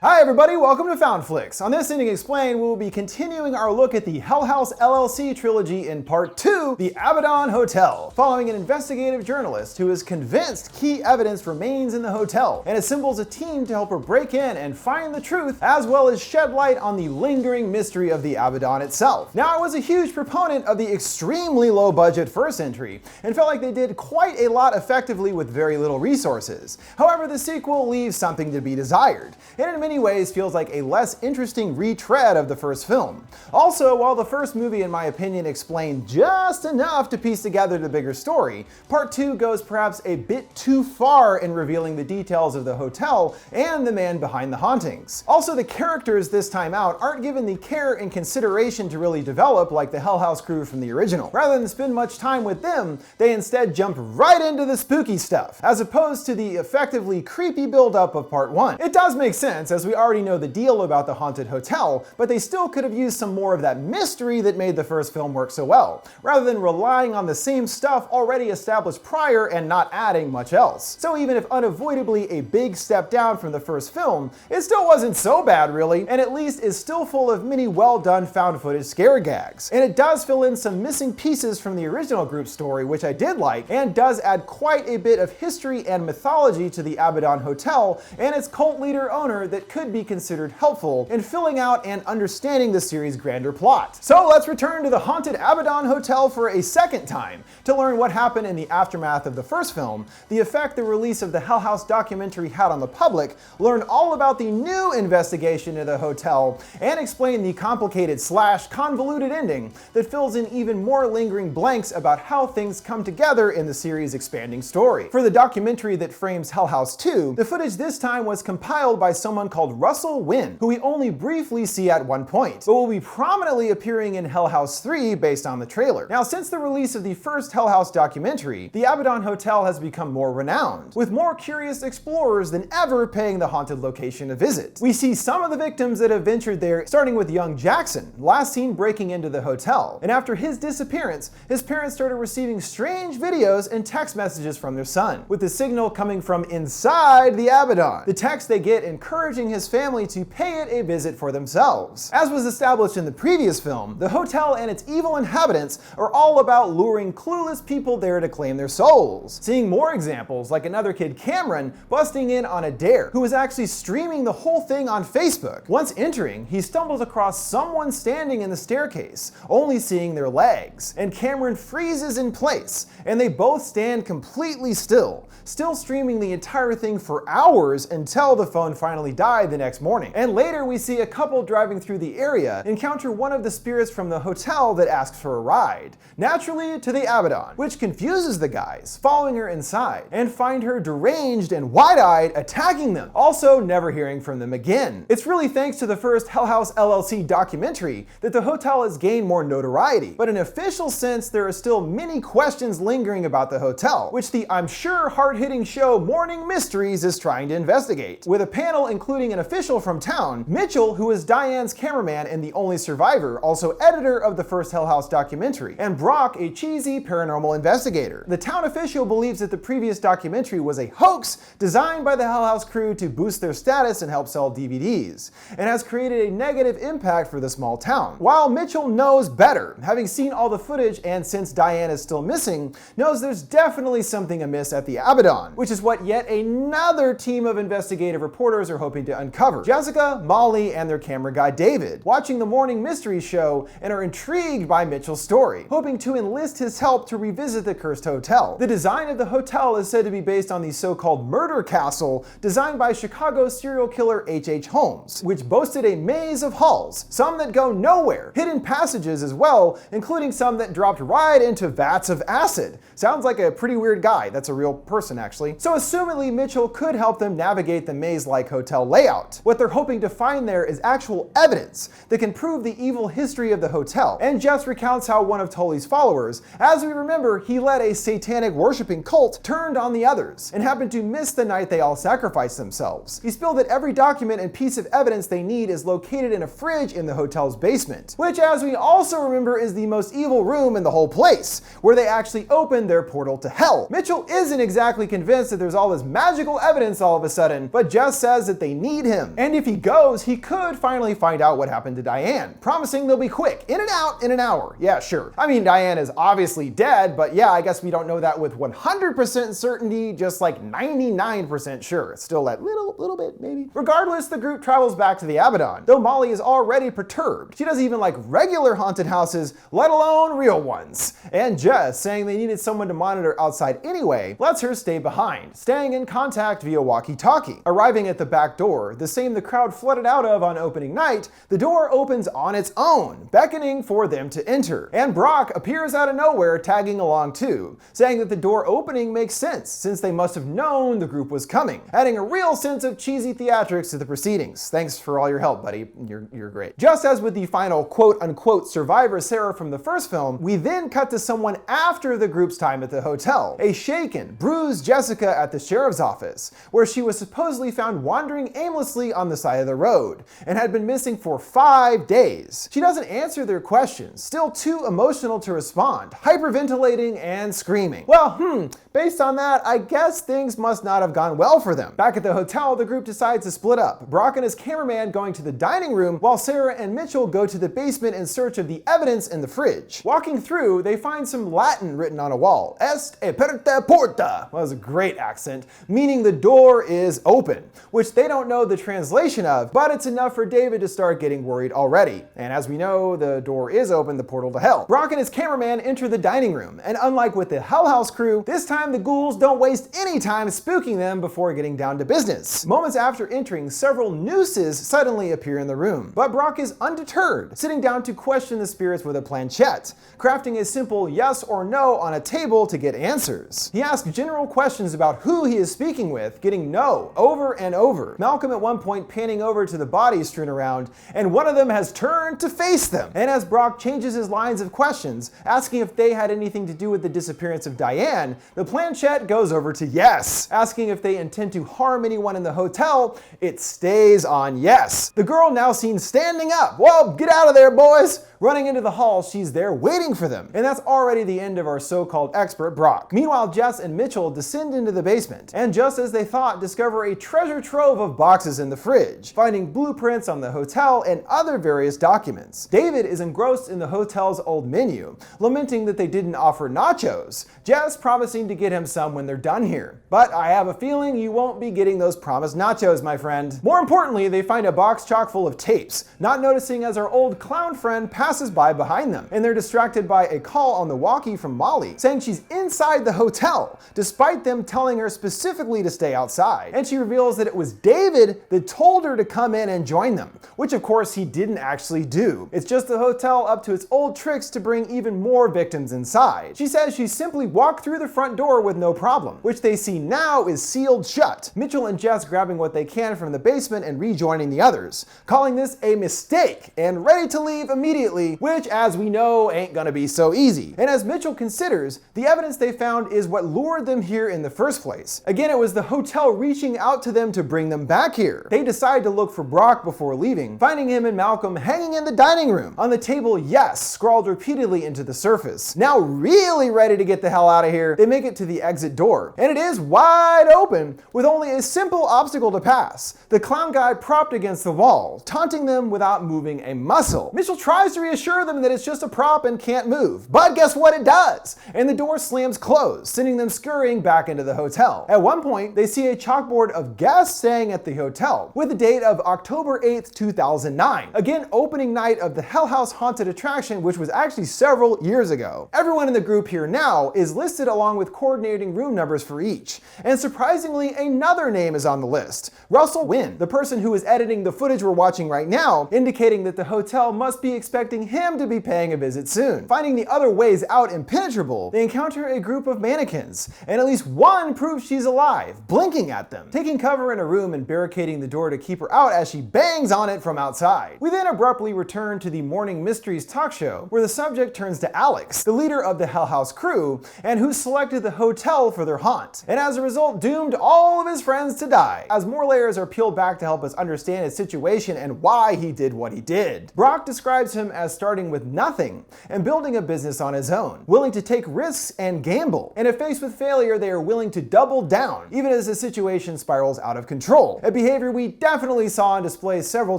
Hi everybody, welcome to FoundFlix. On this Ending Explained, we will be continuing our look at the HELL HOUSE LLC trilogy in part 2, the Abbadon Hotel, following an investigative journalist who is convinced key evidence remains in the hotel and assembles a team to help her break in and find the truth, as well as shed light on the lingering mystery of the Abbadon itself. Now, I was a huge proponent of the extremely low budget first entry and felt like they did quite a lot effectively with very little resources. However, the sequel leaves something to be desired, and in many ways feels like a less interesting retread of the first film. Also, while the first movie, in my opinion, explained just enough to piece together the bigger story, part 2 goes perhaps a bit too far in revealing the details of the hotel and the man behind the hauntings. Also, the characters this time out aren't given the care and consideration to really develop like the HELL HOUSE crew from the original. Rather than spend much time with them, they instead jump right into the spooky stuff, as opposed to the effectively creepy build-up of part 1. It does make sense, as we already know the deal about the haunted hotel, but they still could have used some more of that mystery that made the first film work so well, rather than relying on the same stuff already established prior and not adding much else. So even if unavoidably a big step down from the first film, it still wasn't so bad really, and at least is still full of many well-done found footage scare gags. And it does fill in some missing pieces from the original group story, which I did like, and does add quite a bit of history and mythology to the Abbadon Hotel and its cult leader owner that could be considered helpful in filling out and understanding the series' grander plot. So let's return to the haunted Abbadon Hotel for a second time to learn what happened in the aftermath of the first film, the effect the release of the HELL HOUSE documentary had on the public, learn all about the new investigation into the hotel, and explain the complicated / convoluted ending that fills in even more lingering blanks about how things come together in the series' expanding story. For the documentary that frames HELL HOUSE 2, the footage this time was compiled by someone called Russell Wynn, who we only briefly see at one point, but will be prominently appearing in HELL HOUSE 3 based on the trailer. Now, since the release of the first HELL HOUSE documentary, the Abbadon Hotel has become more renowned, with more curious explorers than ever paying the haunted location a visit. We see some of the victims that have ventured there, starting with young Jackson, last seen breaking into the hotel, and after his disappearance, his parents started receiving strange videos and text messages from their son, with the signal coming from inside the Abbadon. The text they get encouraging his family to pay it a visit for themselves. As was established in the previous film, the hotel and its evil inhabitants are all about luring clueless people there to claim their souls. Seeing more examples, like another kid, Cameron, busting in on a dare, who was actually streaming the whole thing on Facebook. Once entering, he stumbles across someone standing in the staircase, only seeing their legs, and Cameron freezes in place, and they both stand completely still streaming the entire thing for hours until the phone finally died the next morning. And later we see a couple driving through the area encounter one of the spirits from the hotel that asks for a ride, naturally to the Abbadon, which confuses the guys, following her inside, and find her deranged and wide-eyed attacking them, also never hearing from them again. It's really thanks to the first HELL HOUSE LLC documentary that the hotel has gained more notoriety, but in an official sense there are still many questions lingering about the hotel, which the I'm sure hard-hitting show Morning Mysteries is trying to investigate, with a panel including an official from town, Mitchell, who is Diane's cameraman and the only survivor, also editor of the first HELL HOUSE documentary, and Brock, a cheesy paranormal investigator. The town official believes that the previous documentary was a hoax designed by the HELL HOUSE crew to boost their status and help sell DVDs, and has created a negative impact for the small town. While Mitchell knows better, having seen all the footage and since Diane is still missing, knows there's definitely something amiss at the Abbadon, which is what yet another team of investigative reporters are hoping to uncover. Jessica, Molly, and their camera guy David, watching the Morning Mystery show and are intrigued by Mitchell's story, hoping to enlist his help to revisit the cursed hotel. The design of the hotel is said to be based on the so-called murder castle designed by Chicago serial killer H.H. Holmes, which boasted a maze of halls, some that go nowhere, hidden passages as well, including some that dropped right into vats of acid. Sounds like a pretty weird guy. That's a real person, actually. So assumedly Mitchell could help them navigate the maze-like hotel layout. What they're hoping to find there is actual evidence that can prove the evil history of the hotel, and Jess recounts how one of Tully's followers, as we remember, he led a satanic worshipping cult, turned on the others, and happened to miss the night they all sacrificed themselves. He spilled that every document and piece of evidence they need is located in a fridge in the hotel's basement, which, as we also remember, is the most evil room in the whole place, where they actually opened their portal to hell. Mitchell isn't exactly convinced that there's all this magical evidence all of a sudden, but Jess says that they need need him. And if he goes, he could finally find out what happened to Diane, promising they'll be quick, in and out in an hour. Yeah, sure. I mean, Diane is obviously dead, but yeah, I guess we don't know that with 100% certainty, just like 99% sure. It's still that little bit, maybe. Regardless, the group travels back to the Abbadon, though Molly is already perturbed. She doesn't even like regular haunted houses, let alone real ones. And Jess, saying they needed someone to monitor outside anyway, lets her stay behind, staying in contact via walkie-talkie. Arriving at the back door, the same the crowd flooded out of on opening night, the door opens on its own, beckoning for them to enter. And Brock appears out of nowhere, tagging along too, saying that the door opening makes sense since they must have known the group was coming, adding a real sense of cheesy theatrics to the proceedings. Thanks for all your help, buddy. You're great. Just as with the final quote-unquote survivor Sarah from the first film, we then cut to someone after the group's time at the hotel, a shaken, bruised Jessica at the sheriff's office, where she was supposedly found wandering aimlessly on the side of the road and had been missing for 5 days. She doesn't answer their questions, still too emotional to respond, hyperventilating and screaming. Well, based on that, I guess things must not have gone well for them. Back at the hotel, the group decides to split up, Brock and his cameraman going to the dining room while Sarah and Mitchell go to the basement in search of the evidence in the fridge. Walking through, they find some Latin written on a wall. Est aperta porta. Well, that was a great accent, meaning the door is open, which they don't know the translation of, but it's enough for David to start getting worried already. And as we know, the door is open, the portal to hell. Brock and his cameraman enter the dining room, and unlike with the Hell House crew, this time the ghouls don't waste any time spooking them before getting down to business. Moments after entering, several nooses suddenly appear in the room, but Brock is undeterred, sitting down to question the spirits with a planchette, crafting a simple yes or no on a table to get answers. He asks general questions about who he is speaking with, getting no over and over. Malcolm at one point panning over to the bodies strewn around, and one of them has turned to face them. And as Brock changes his lines of questions, asking if they had anything to do with the disappearance of Diane, the planchette goes over to yes. Asking if they intend to harm anyone in the hotel, it stays on yes. The girl now seen standing up. Whoa, get out of there, boys! Running into the hall, she's there waiting for them. And that's already the end of our so-called expert Brock. Meanwhile, Jess and Mitchell descend into the basement, and just as they thought, discover a treasure trove of boxes in the fridge, finding blueprints on the hotel and other various documents. David is engrossed in the hotel's old menu, lamenting that they didn't offer nachos, Jess promising to get him some when they're done here. But I have a feeling you won't be getting those promised nachos, my friend. More importantly, they find a box chock full of tapes, not noticing as our old clown friend passes by behind them, and they're distracted by a call on the walkie from Molly, saying she's inside the hotel, despite them telling her specifically to stay outside. And she reveals that it was David that told her to come in and join them, which of course he didn't actually do. It's just the hotel up to its old tricks to bring even more victims inside. She says she simply walked through the front door with no problem, which they see now is sealed shut. Mitchell and Jess grabbing what they can from the basement and rejoining the others, calling this a mistake and ready to leave immediately, which as we know ain't gonna be so easy. And as Mitchell considers, the evidence they found is what lured them here in the first place. Again, it was the hotel reaching out to them to bring them back here. They decide to look for Brock before leaving, finding him and Malcolm hanging in the dining room. On the table, yes, scrawled repeatedly into the surface. Now really ready to get the hell out of here, they make it to the exit door, and it is wide open with only a simple obstacle to pass. The clown guy propped against the wall, taunting them without moving a muscle. Mitchell tries to reassure them that it's just a prop and can't move, but guess what, it does, and the door slams closed, sending them scurrying back into the hotel. At one point, they see a chalkboard of guests staying at the hotel, with the date of October 8th, 2009. Again, opening night of the Hell House haunted attraction, which was actually several years ago. Everyone in the group here now is listed along with coordinating room numbers for each, and surprisingly, another name is on the list, Russell Wynn, the person who is editing the footage we're watching right now, indicating that the hotel must be expecting him to be paying a visit soon. Finding the other ways out impenetrable, they encounter a group of mannequins, and at least one proves she's alive, blinking at them, taking cover in a room and barricading the door to keep her out as she bangs on it from outside. We then abruptly return to the Morning Mysteries talk show, where the subject turns to Alex, the leader of the Hell House crew, and who selected the hotel for their haunt, and as a result doomed all of his friends to die, as more layers are peeled back to help us understand his situation and why he did what he did. Brock describes him as as starting with nothing and building a business on his own, willing to take risks and gamble. And if faced with failure, they are willing to double down, even as the situation spirals out of control. A behavior we definitely saw on display several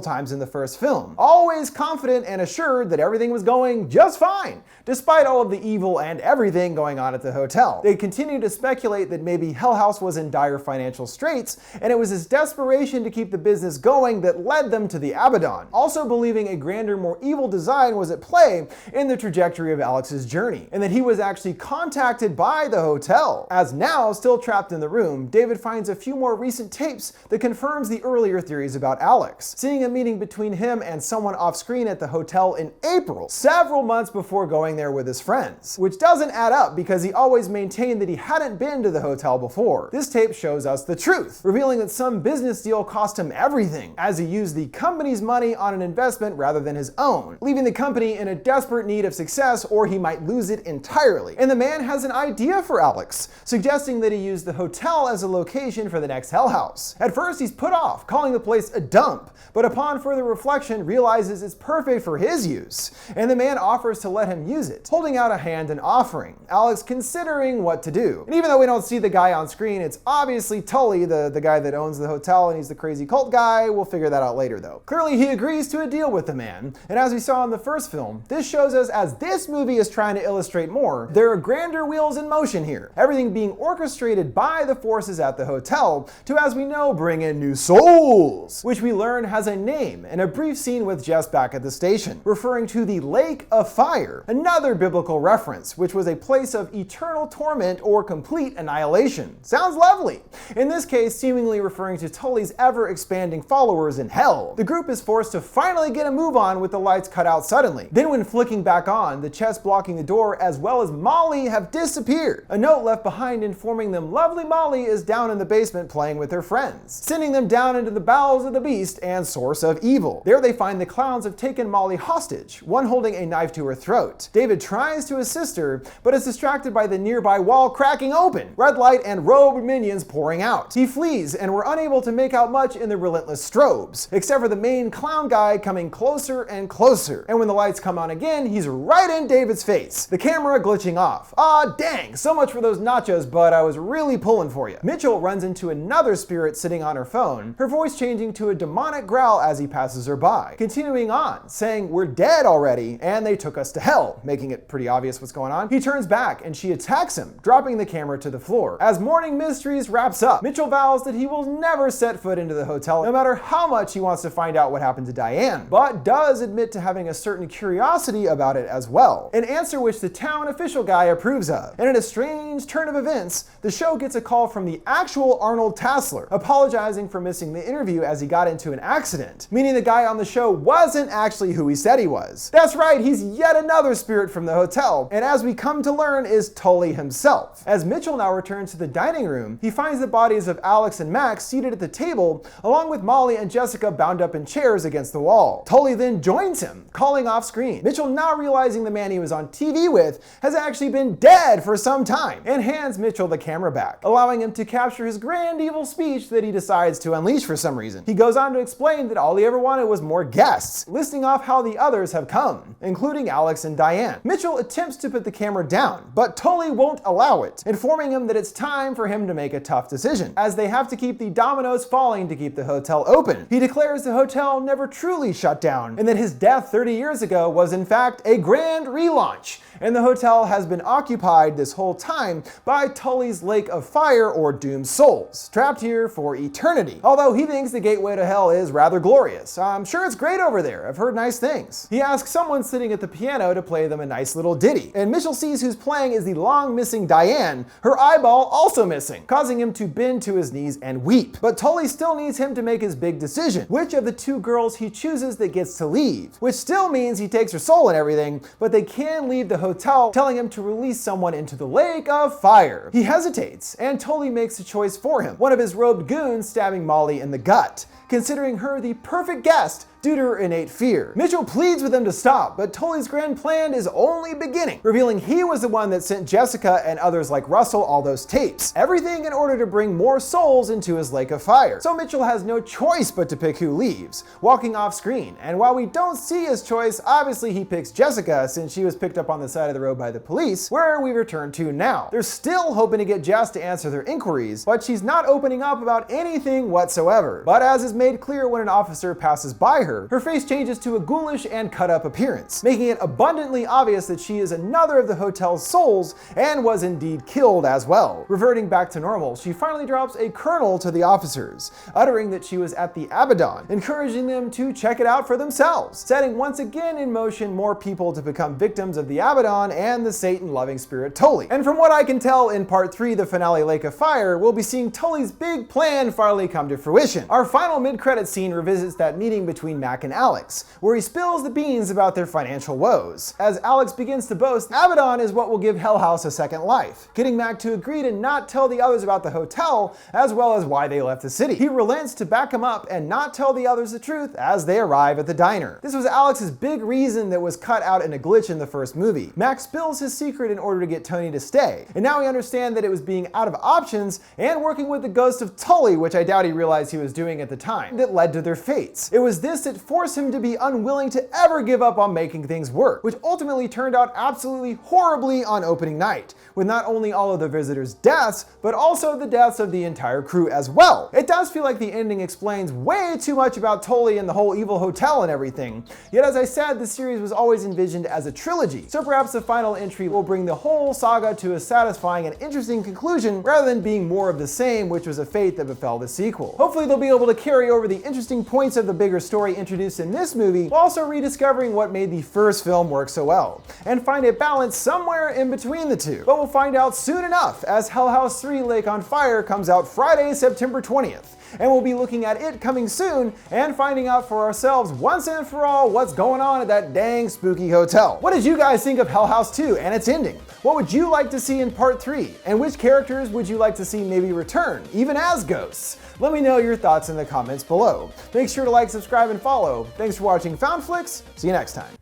times in the first film. Always confident and assured that everything was going just fine, despite all of the evil and everything going on at the hotel. They continue to speculate that maybe HELL House was in dire financial straits, and it was his desperation to keep the business going that led them to the Abbadon, also believing a grander, more evil design was at play in the trajectory of Alex's journey, and that he was actually contacted by the hotel. As now, still trapped in the room, David finds a few more recent tapes that confirms the earlier theories about Alex, seeing a meeting between him and someone off screen at the hotel in April, several months before going there with his friends, which doesn't add up because he always maintained that he hadn't been to the hotel before. This tape shows us the truth, revealing that some business deal cost him everything, as he used the company's money on an investment rather than his own, leaving the company in a desperate need of success or he might lose it entirely. And the man has an idea for Alex, suggesting that he use the hotel as a location for the next HELL House. At first he's put off, calling the place a dump, but upon further reflection realizes it's perfect for his use, and the man offers to let him use it, holding out a hand and offering, Alex considering what to do. And even though we don't see the guy on screen, it's obviously Tully, the guy that owns the hotel, and he's the crazy cult guy. We'll figure that out later though. Clearly he agrees to a deal with the man, and as we saw in the first film, this shows us, as this movie is trying to illustrate more, there are grander wheels in motion here, everything being orchestrated by the forces at the hotel to, as we know, bring in new souls, which we learn has a name in a brief scene with Jess back at the station, referring to the Lake of Fire, another biblical reference, which was a place of eternal torment or complete annihilation. Sounds lovely. In this case, seemingly referring to Tully's ever-expanding followers in hell. The group is forced to finally get a move on with the lights cut out suddenly. Then when flicking back on, the chest blocking the door as well as Molly have disappeared. A note left behind informing them lovely Molly is down in the basement playing with her friends, sending them down into the bowels of the beast and source of evil. There they find the clowns have taken Molly hostage, one holding a knife to her throat. David tries to assist her, but is distracted by the nearby wall cracking open, red light and robed minions pouring out. He flees, and we're unable to make out much in the relentless strobes, except for the main clown guy coming closer and closer. And when the lights come on again, he's right in David's face, the camera glitching off. Ah, dang, so much for those nachos, but I was really pulling for you. Mitchell runs into another spirit sitting on her phone, her voice changing to a demonic growl as he passes her by, continuing on, saying, "We're dead already, and they took us to hell," making it pretty obvious what's going on. He turns back, and she attacks him, dropping the camera to the floor. As Morning Mysteries wraps up, Mitchell vows that he will never set foot into the hotel, no matter how much he wants to find out what happened to Diane, but does admit to having a certain curiosity about it as well, an answer which the town official guy approves of. And in a strange turn of events, the show gets a call from the actual Arnold Tassler, apologizing for missing the interview as he got into an accident, meaning the guy on the show wasn't actually who he said he was. That's right, he's yet another spirit from the hotel, and as we come to learn, is Tully himself. As Mitchell now returns to the dining room, he finds the bodies of Alex and Max seated at the table, along with Molly and Jessica bound up in chairs against the wall. Tully then joins him, calling off screen. Mitchell, now realizing the man he was on TV with has actually been dead for some time, and hands Mitchell the camera back, allowing him to capture his grand evil speech that he decides to unleash for some reason. He goes on to explain that all he ever wanted was more guests, listing off how the others have come, including Alex and Diane. Mitchell attempts to put the camera down, but Tully won't allow it, informing him that it's time for him to make a tough decision, as they have to keep the dominoes falling to keep the hotel open. He declares the hotel never truly shut down, and that his death 30 years ago was in fact a grand relaunch, and the hotel has been occupied this whole time by Tully's Lake of Fire or doomed souls, trapped here for eternity. Although he thinks the gateway to hell is rather glorious. I'm sure it's great over there, I've heard nice things. He asks someone sitting at the piano to play them a nice little ditty, and Mitchell sees who's playing is the long missing Diane, her eyeball also missing, causing him to bend to his knees and weep. But Tully still needs him to make his big decision, which of the two girls he chooses that gets to leave, which still means he takes her soul and everything, but they can leave the hotel hotel, telling him to release someone into the lake of fire. He hesitates, and Tully makes a choice for him, one of his robed goons stabbing Molly in the gut, considering her the perfect guest due to her innate fear. Mitchell pleads with him to stop, but Tully's grand plan is only beginning, revealing he was the one that sent Jessica and others like Russell all those tapes. Everything in order to bring more souls into his lake of fire. So Mitchell has no choice but to pick who leaves, walking off screen. And while we don't see his choice, obviously he picks Jessica since she was picked up on the side of the road by the police, where we return to now. They're still hoping to get Jess to answer their inquiries, but she's not opening up about anything whatsoever. But as is made clear when an officer passes by her face changes to a ghoulish and cut up appearance, making it abundantly obvious that she is another of the hotel's souls and was indeed killed as well. Reverting back to normal, she finally drops a kernel to the officers, uttering that she was at the Abbadon, encouraging them to check it out for themselves, setting once again in motion more people to become victims of the Abbadon and the Satan-loving spirit Tully. And from what I can tell, in part 3, the finale Lake of Fire, we'll be seeing Tully's big plan finally come to fruition. Our final mid-credit scene revisits that meeting between Mac and Alex, where he spills the beans about their financial woes. As Alex begins to boast, Abbadon is what will give Hell House a second life, getting Mac to agree to not tell the others about the hotel, as well as why they left the city. He relents to back him up and not tell the others the truth as they arrive at the diner. This was Alex's big reason that was cut out in a glitch in the first movie. Mac spills his secret in order to get Tony to stay, and now we understand that it was being out of options and working with the ghost of Tully, which I doubt he realized he was doing at the time, that led to their fates. It was this that forced him to be unwilling to ever give up on making things work, which ultimately turned out absolutely horribly on opening night, with not only all of the visitors' deaths, but also the deaths of the entire crew as well. It does feel like the ending explains way too much about Tully and the whole evil hotel and everything, yet as I said, the series was always envisioned as a trilogy, so perhaps the final entry will bring the whole saga to a satisfying and interesting conclusion rather than being more of the same, which was a fate that befell the sequel. Hopefully they'll be able to carry over the interesting points of the bigger story introduced in this movie, while also rediscovering what made the first film work so well, and find a balance somewhere in between the two. But we'll find out soon enough, as Hell House 3 Lake on Fire comes out Friday, September 20th. And we'll be looking at it coming soon and finding out for ourselves once and for all what's going on at that dang spooky hotel. What did you guys think of Hell House 2 and its ending? What would you like to see in part 3? And which characters would you like to see maybe return, even as ghosts? Let me know your thoughts in the comments below. Make sure to like, subscribe, and follow. Thanks for watching FoundFlix. See you next time.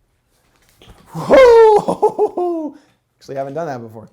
Whoa! Actually, I haven't done that before.